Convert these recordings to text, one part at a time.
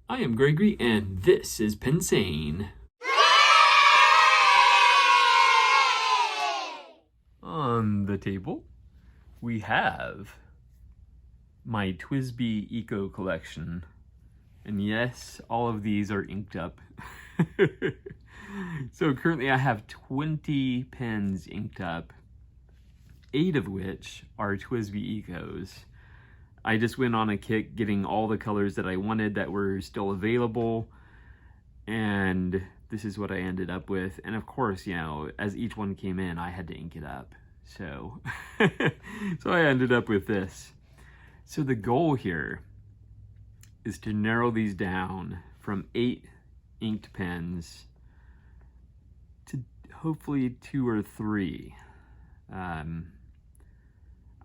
I am Gregory, and this is Pensane. On the table, we have my TWSBI Eco collection. And yes, all of these are inked up. So currently I have 20 pens inked up, 8 of which are TWSBI Ecos. I just went on a kick getting all the colors that I wanted that were still available, and this is what I ended up with. And of course, you know, as each one came in, I had to ink it up. So, so I ended up with this. So the goal here is to narrow these down from 8 inked pens to hopefully 2 or 3.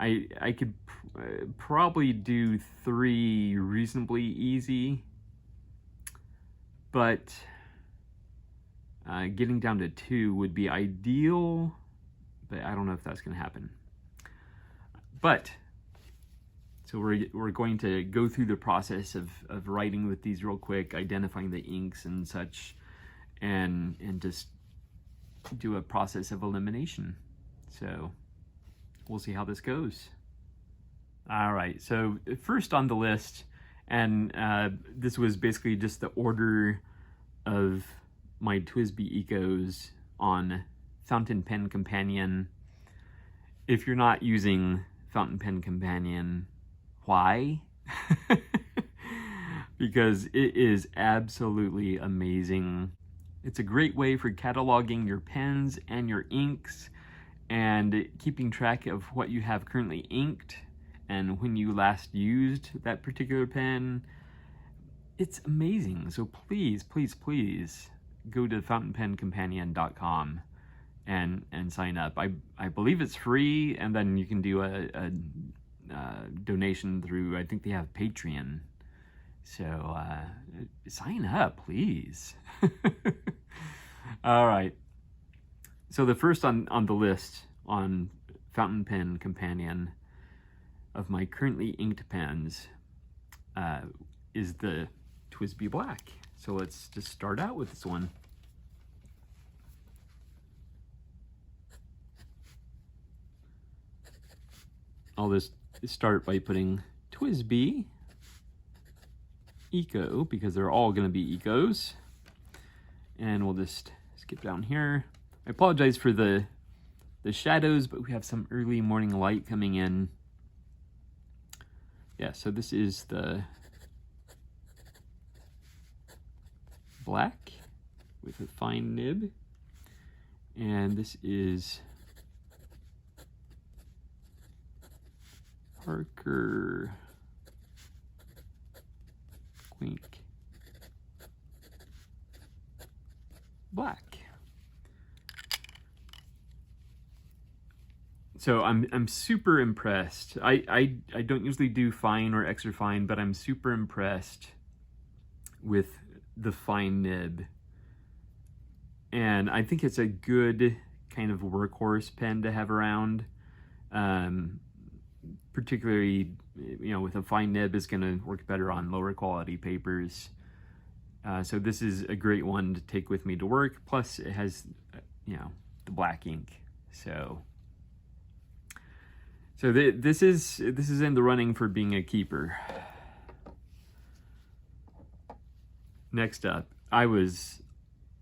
I could probably do 3 reasonably easy, but getting down to 2 would be ideal, but I don't know if that's going to happen. But so we're going to go through the process of writing with these real quick, identifying the inks and such, and just do a process of elimination. So we'll see how this goes. All right, so first on the list, and this was basically just the order of my TWSBI Ecos on Fountain Pen Companion. If you're not using Fountain Pen Companion, why? Because it is absolutely amazing. It's a great way for cataloging your pens and your inks and keeping track of what you have currently inked and when you last used that particular pen. It's amazing. So please, please, please go to fountainpencompanion.com and sign up. I believe it's free, and then you can do a donation through, I think they have Patreon. So sign up, please. All right. So the first on the list on Fountain Pen Companion of my currently inked pens is the TWSBI Black. So let's just start out with this one. I'll just start by putting TWSBI Eco, because they're all going to be Ecos. And we'll just skip down here. I apologize for the shadows, but we have some early morning light coming in. Yeah, so this is the black with a fine nib. And this is Parker Quink Black. So I'm super impressed. I don't usually do fine or extra fine, but I'm super impressed with the fine nib. And I think it's a good kind of workhorse pen to have around. Particularly, you know, with a fine nib, is going to work better on lower quality papers. So this is a great one to take with me to work. Plus it has, you know, the black ink. So this is in the running for being a keeper. Next up, I was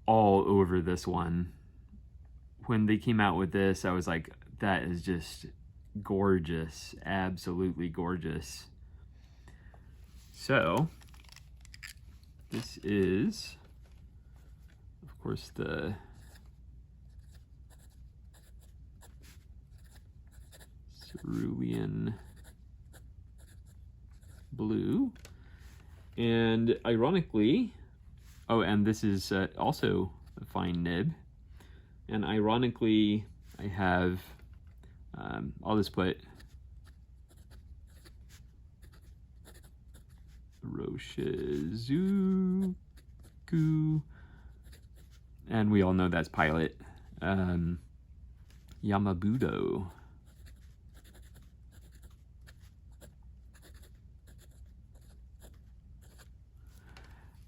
all over this one. When they came out with this, I was like, that is just gorgeous, absolutely gorgeous. So this is, of course, the Cerulean Blue, and ironically, oh, and this is also a fine nib, and ironically, I have I'll just put Roshizuku, and we all know that's Pilot. Yamabudo.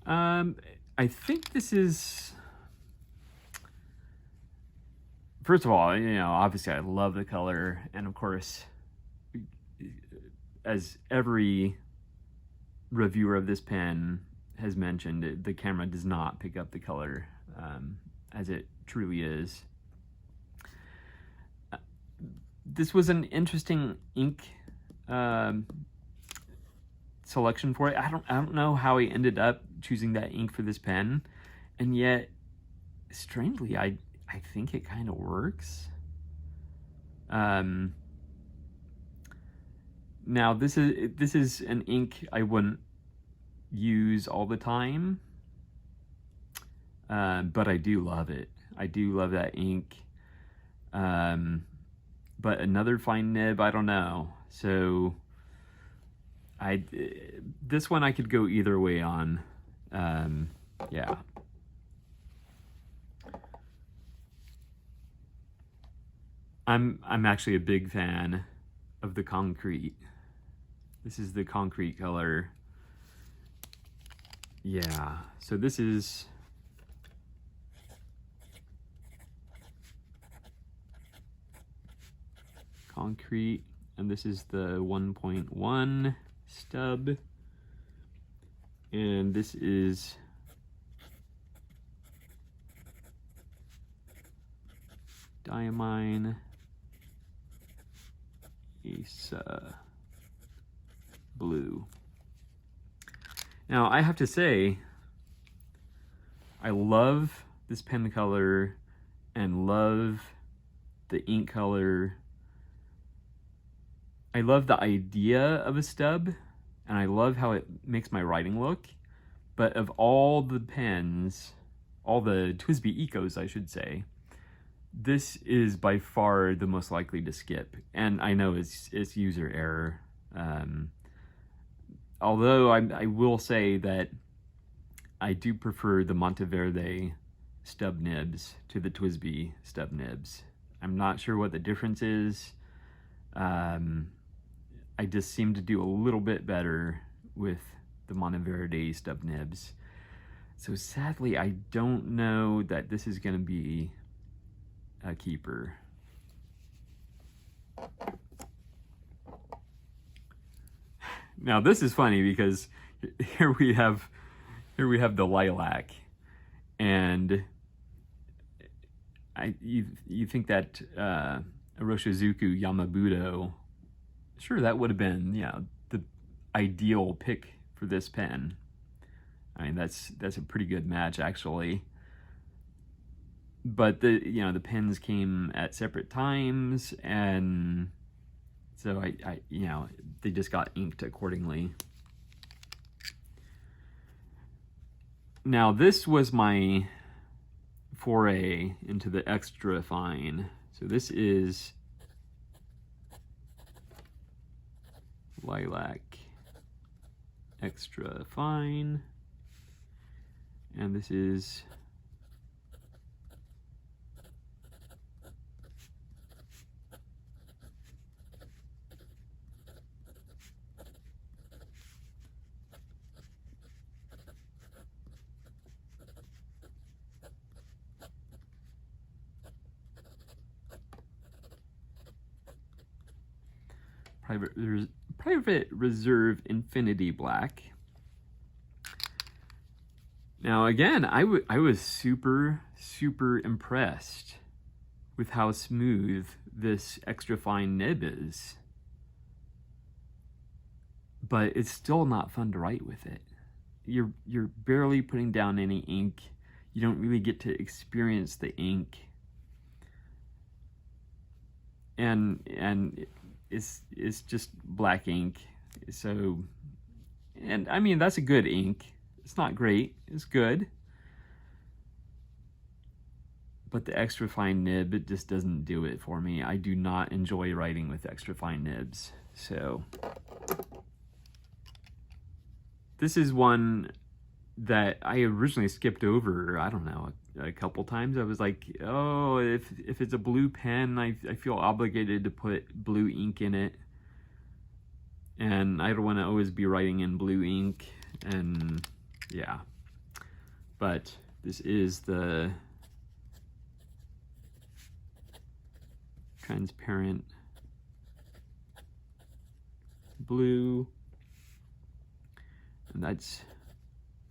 I think this is, first of all, you know, obviously I love the color, and of course, as every reviewer of this pen has mentioned, the camera does not pick up the color as it truly is. This was an interesting ink selection for it. I don't know how he ended up choosing that ink for this pen, and yet strangely I think it kind of works. Now this is an ink I wouldn't use all the time, but I do love it. I do love that ink. But another fine nib, I don't know. So this one I could go either way on. Yeah. I'm actually a big fan of the concrete. This is the concrete color. Yeah. So this is concrete, and this is the 1.1 stub, and this is diamine blue. Now I have to say, I love this pen color and love the ink color. I love the idea of a stub, and I love how it makes my writing look. But of all the pens, all the TWSBI Ecos, I should say, this is by far the most likely to skip. And I know it's user error. Although I will say that I do prefer the Monteverde stub nibs to the TWSBI stub nibs. I'm not sure what the difference is. I just seem to do a little bit better with the Monteverde stub nibs. So sadly, I don't know that this is going to be a keeper. Now this is funny because here we have the lilac, and you think that Iroshizuku Yamabudo, sure, that would have been, yeah, the ideal pick for this pen. I mean, that's a pretty good match actually. But the pens came at separate times, and so I they just got inked accordingly. Now this was my foray into the extra fine. So this is Lilac Extra Fine, and this is Private Reserve Infinity Black. Now again, I was super impressed with how smooth this extra fine nib is. But it's still not fun to write with it. You're barely putting down any ink. You don't really get to experience the ink. And it's just black ink. So, and I mean, that's a good ink. It's not great, it's good. But the extra fine nib, it just doesn't do it for me. I do not enjoy writing with extra fine nibs. So this is one that I originally skipped over, I don't know, a couple times. I was like, oh, if it's a blue pen, I feel obligated to put blue ink in it. And I don't want to always be writing in blue ink. And yeah. but this is the transparent blue, and that's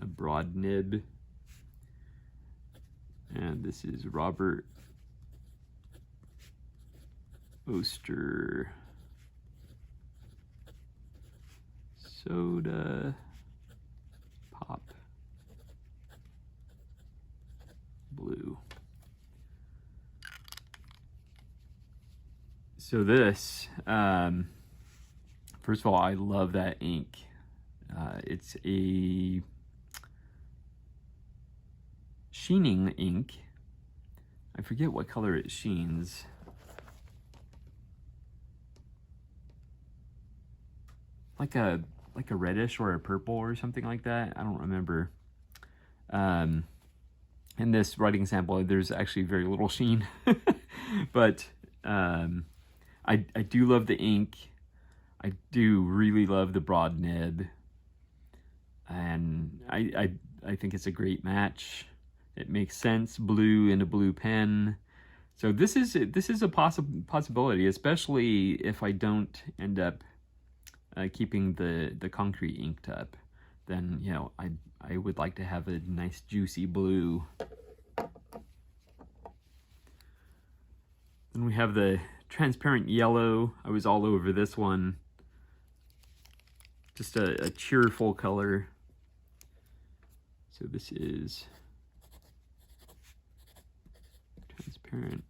a broad nib, and this is Robert Oster Soda Pop Blue. So this, first of all, I love that ink. It's a sheening ink. I forget what color it sheens. Like a reddish or a purple or something like that. I don't remember. In this writing sample, there's actually very little sheen, but I do love the ink. I do really love the broad nib, and I think it's a great match. It makes sense, blue in a blue pen. So this is a possibility, especially if I don't end up keeping the concrete inked up. Then, you know, I would like to have a nice juicy blue. Then we have the transparent yellow. I was all over this one. Just a cheerful color. So this is transparent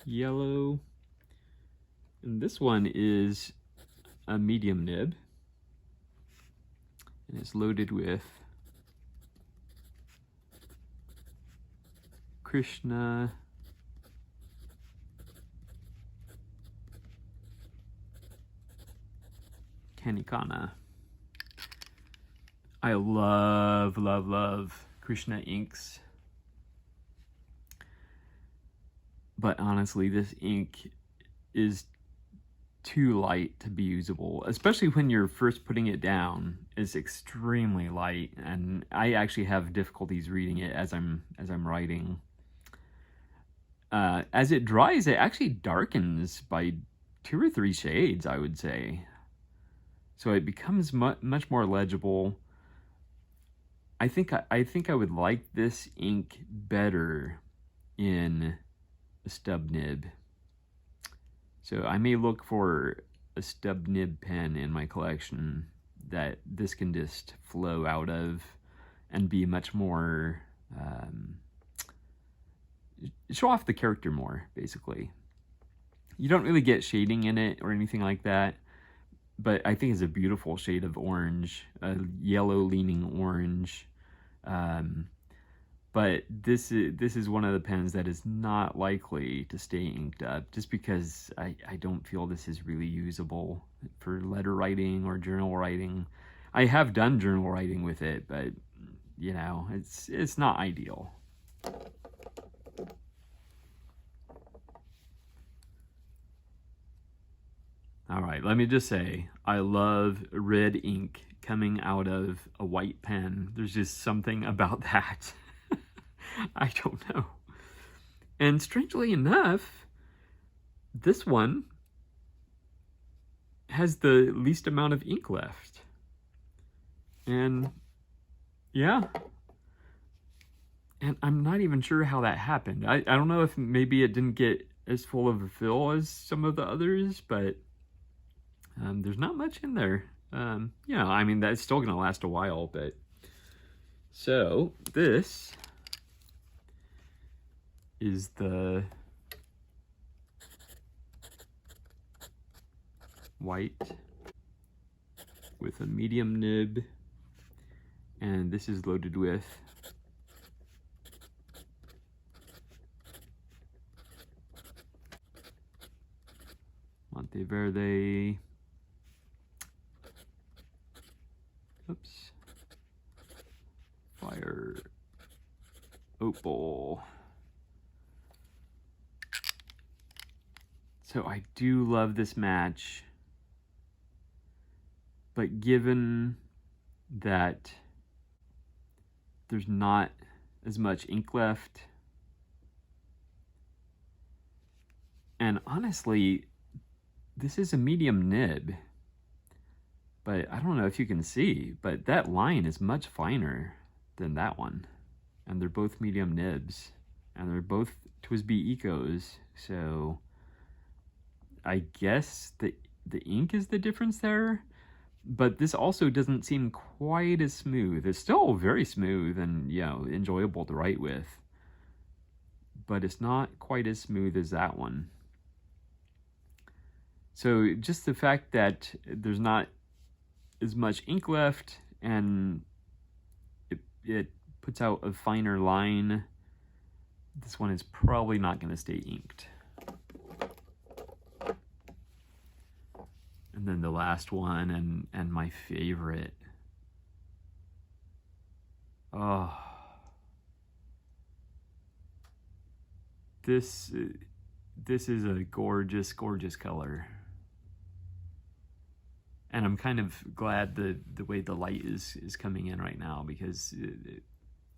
yellow. And this one is a medium nib. And it's loaded with Krishna Kanikana. I love, love, love Krishna inks. But honestly, this ink is too light to be usable, especially when you're first putting it down. It's extremely light, and I actually have difficulties reading it as I'm writing. As it dries, it actually darkens by 2 or 3 shades, I would say. So it becomes much more legible. I think I would like this ink better in a stub nib. So I may look for a stub nib pen in my collection that this can just flow out of and be much more, show off the character more, basically. You don't really get shading in it or anything like that, but I think it's a beautiful shade of orange, a yellow leaning orange. But this is one of the pens that is not likely to stay inked up, just because I don't feel this is really usable for letter writing or journal writing. I have done journal writing with it, but you know, it's not ideal. All right, let me just say, I love red ink coming out of a white pen. There's just something about that. I don't know. And strangely enough, this one has the least amount of ink left. And yeah. And I'm not even sure how that happened. I don't know if maybe it didn't get as full of a fill as some of the others, but there's not much in there. You know, I mean, that's still going to last a while, but... So, this is the white with a medium nib, and this is loaded with Monteverde, Fire Opal. So I do love this match, but given that there's not as much ink left. And honestly, this is a medium nib, but I don't know if you can see, but that line is much finer than that one. And they're both medium nibs, and they're both TWSBI Ecos, so I guess the ink is the difference there. But this also doesn't seem quite as smooth. It's still very smooth and, you know, enjoyable to write with, but it's not quite as smooth as that one. So just the fact that there's not as much ink left and it puts out a finer line, this one is probably not going to stay inked. And then the last one, and my favorite. Oh, this is a gorgeous, gorgeous color. And I'm kind of glad the way the light is coming in right now, because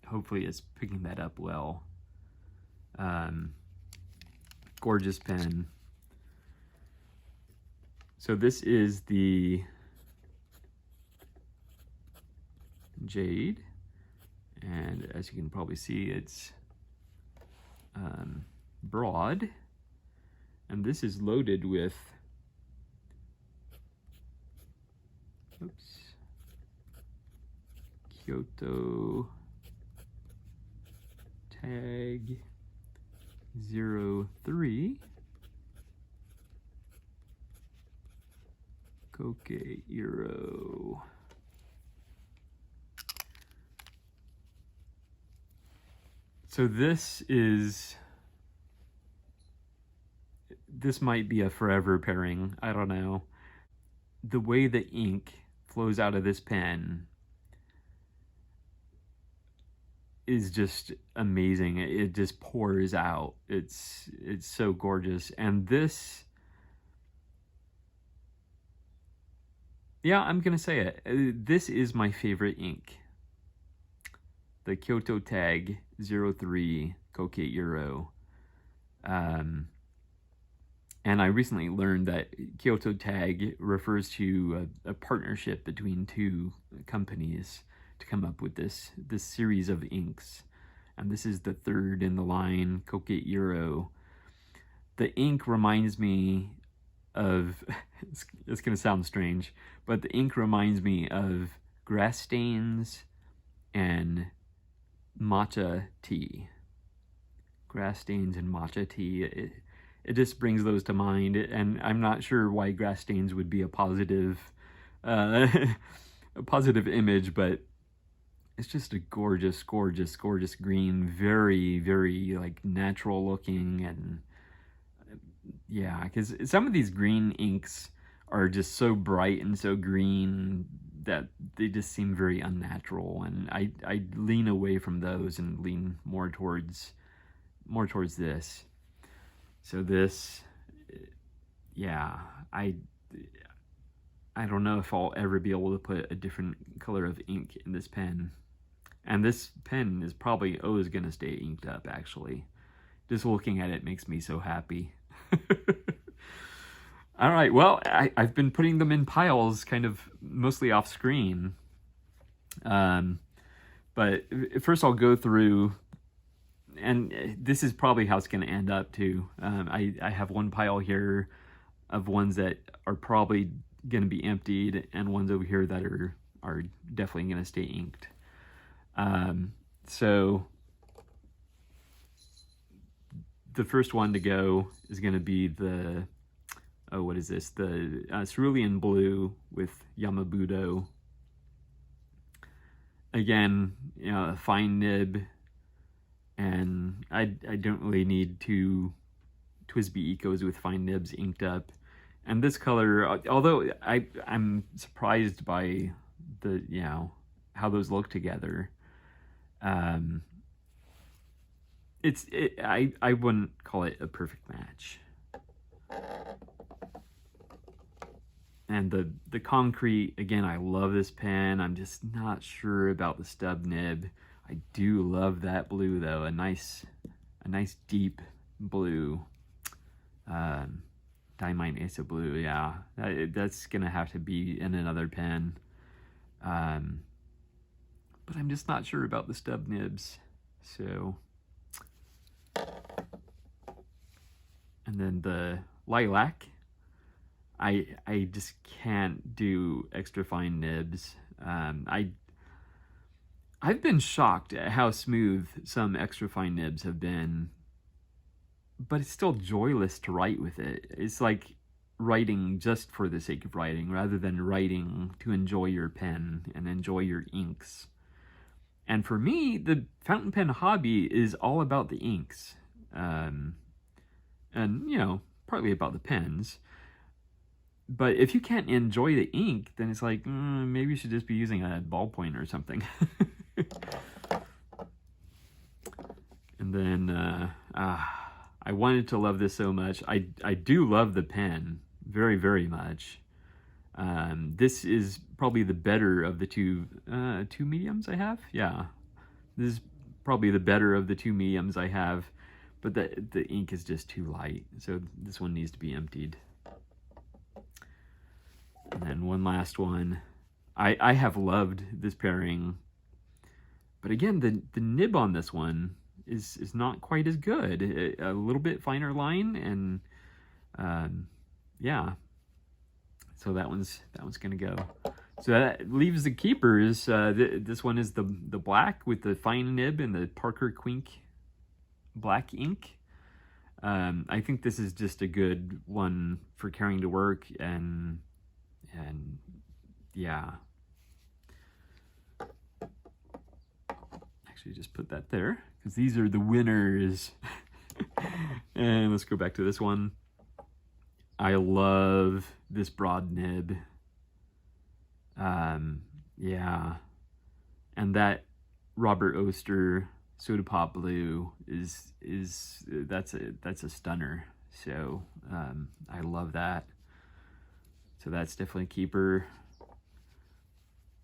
hopefully it's picking that up well. Gorgeous pen. So this is the Jade, and as you can probably see, it's broad, and this is loaded with Kyoto tag 03 Koke Eero. So this might be a forever pairing. I don't know. The way the ink flows out of this pen is just amazing. It just pours out. It's so gorgeous. And this, yeah, I'm gonna say it. This is my favorite ink. The Kyoto tag 03 Koke Eero. And I recently learned that Kyoto tag refers to a partnership between two companies to come up with this series of inks. And this is the third in the line, Koke Eero. The ink reminds me of, it's gonna sound strange, but the ink reminds me of grass stains and matcha tea. Grass stains and matcha tea. It just brings those to mind, and I'm not sure why grass stains would be a positive image, but it's just a gorgeous, gorgeous, gorgeous green, very, very like natural looking. And yeah, because some of these green inks are just so bright and so green that they just seem very unnatural, and I lean away from those and lean more towards this. So this, yeah, I don't know if I'll ever be able to put a different color of ink in this pen. And this pen is probably always going to stay inked up, actually. Just looking at it makes me so happy. All right, well, I've been putting them in piles, kind of mostly off screen. But first I'll go through, and this is probably how it's going to end up too. I have one pile here of ones that are probably going to be emptied, and ones over here that are definitely going to stay inked. So the first one to go is going to be the, oh, what is this? The Cerulean Blue with Yamabudo. Again, you know, a fine nib. And I don't really need two TWSBI Ecos with fine nibs inked up. And this color, although I'm surprised by the, you know, how those look together. I wouldn't call it a perfect match. And the concrete, again, I love this pen. I'm just not sure about the stub nib. I do love that blue though, a nice deep blue. Diamine Ace Blue, yeah. That's gonna have to be in another pen. But I'm just not sure about the stub nibs. So, and then the Lilac, I just can't do extra fine nibs. I've been shocked at how smooth some extra fine nibs have been, but it's still joyless to write with it. It's like writing just for the sake of writing rather than writing to enjoy your pen and enjoy your inks. And for me, the fountain pen hobby is all about the inks. And, you know, partly about the pens. But if you can't enjoy the ink, then it's like, maybe you should just be using a ballpoint or something. And then, I wanted to love this so much. I do love the pen very, very much. This is probably the better of the two mediums I have. Yeah, this is probably the better of the two mediums I have, but the ink is just too light, so this one needs to be emptied. And then one last one. I have loved this pairing, but again, the nib on this one is not quite as good. A little bit finer line, and yeah. So that one's gonna go. So that leaves the keepers. This one is the black with the fine nib and the Parker Quink black ink. I think this is just a good one for carrying to work, and yeah. Actually, just put that there because these are the winners. And let's go back to this one. I love this broad nib. Yeah. And that Robert Oster Soda Pop Blue that's a stunner. So I love that. So that's definitely a keeper.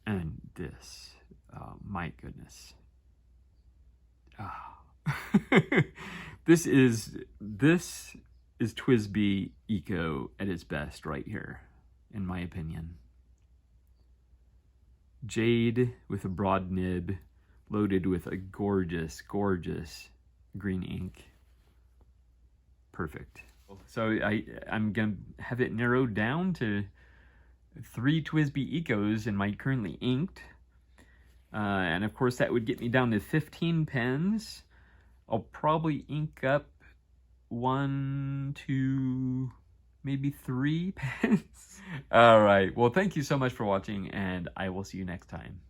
And this, oh my goodness. Oh. This is TWSBI Eco at its best right here, in my opinion. Jade with a broad nib, loaded with a gorgeous, gorgeous green ink. Perfect. So I'm gonna have it narrowed down to 3 TWSBI Ecos in my currently inked. And of course that would get me down to 15 pens. I'll probably ink up 1, 2, maybe 3 pens. All right. Well, thank you so much for watching, and I will see you next time.